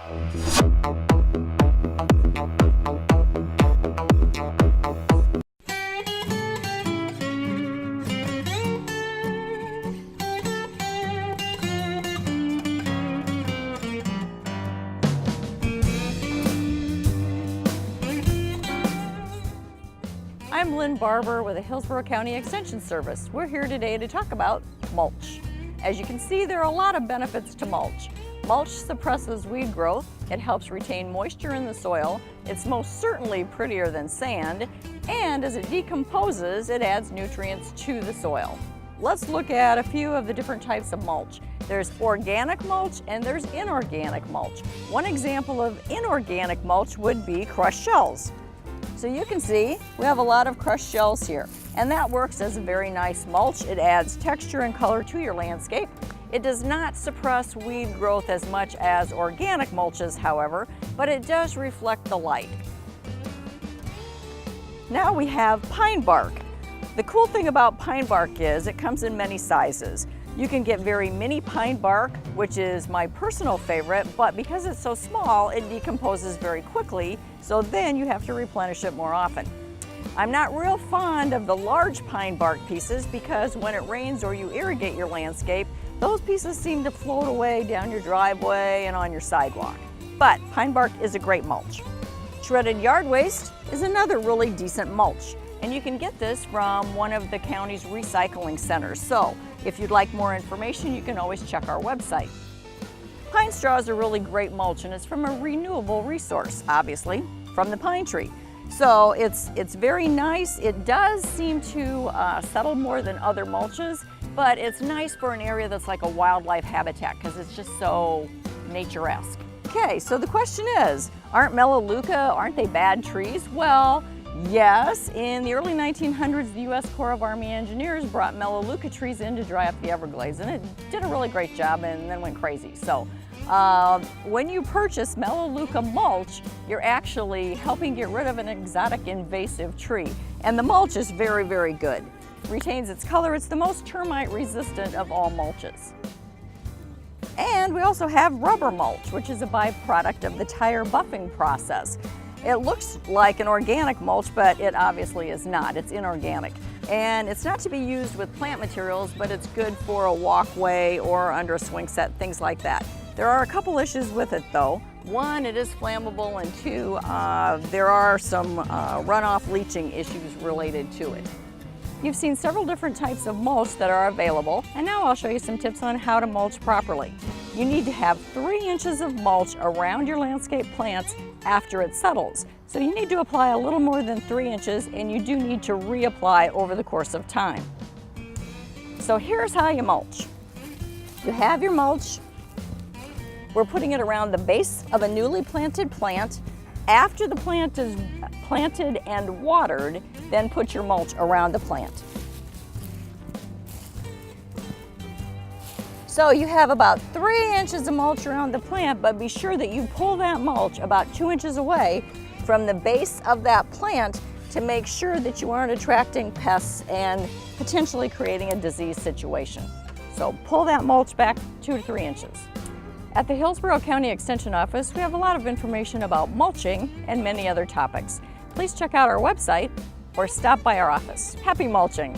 I'm Lynn Barber with the Hillsborough County Extension Service. We're here today to talk about mulch. As you can see, there are a lot of benefits to mulch. Mulch suppresses weed growth, it helps retain moisture in the soil, it's most certainly prettier than sand, and as it decomposes, it adds nutrients to the soil. Let's look at a few of the different types of mulch. There's organic mulch and there's inorganic mulch. One example of inorganic mulch would be crushed shells. So you can see we have a lot of crushed shells here, and that works as a very nice mulch. It adds texture and color to your landscape. It does not suppress weed growth as much as organic mulches, however, but it does reflect the light. Now we have pine bark. The cool thing about pine bark is it comes in many sizes. You can get very mini pine bark, which is my personal favorite, but because it's so small, it decomposes very quickly, so then you have to replenish it more often. I'm not real fond of the large pine bark pieces because when it rains or you irrigate your landscape, those pieces seem to float away down your driveway and on your sidewalk. But pine bark is a great mulch. Shredded yard waste is another really decent mulch, and you can get this from one of the county's recycling centers. So if you'd like more information, you can always check our website. Pine straw is a really great mulch, and it's from a renewable resource, obviously, from the pine tree. So it's very nice. It does seem to settle more than other mulches, but it's nice for an area that's like a wildlife habitat because it's just so nature-esque. Okay, so the question is, aren't they bad trees? Well, yes, in the early 1900s, the U.S. Corps of Army Engineers brought melaleuca trees in to dry up the Everglades, and it did a really great job and then went crazy. So when you purchase melaleuca mulch, you're actually helping get rid of an exotic invasive tree. And the mulch is very, very good. Retains its color. It's the most termite resistant of all mulches. And we also have rubber mulch, which is a byproduct of the tire buffing process. It looks like an organic mulch, but it obviously is not. It's inorganic. And it's not to be used with plant materials, but it's good for a walkway or under a swing set, things like that. There are a couple issues with it though. One, it is flammable, and two, there are some runoff leaching issues related to it. You've seen several different types of mulch that are available, and now I'll show you some tips on how to mulch properly. You need to have 3 inches of mulch around your landscape plants after it settles. So you need to apply a little more than 3 inches, and you do need to reapply over the course of time. So here's how you mulch. You have your mulch. We're putting it around the base of a newly planted plant. After the plant is planted and watered, then put your mulch around the plant. So you have about 3 inches of mulch around the plant, but be sure that you pull that mulch about 2 inches away from the base of that plant to make sure that you aren't attracting pests and potentially creating a disease situation. So pull that mulch back 2 to 3 inches. At the Hillsborough County Extension Office, we have a lot of information about mulching and many other topics. Please check out our website or stop by our office. Happy mulching!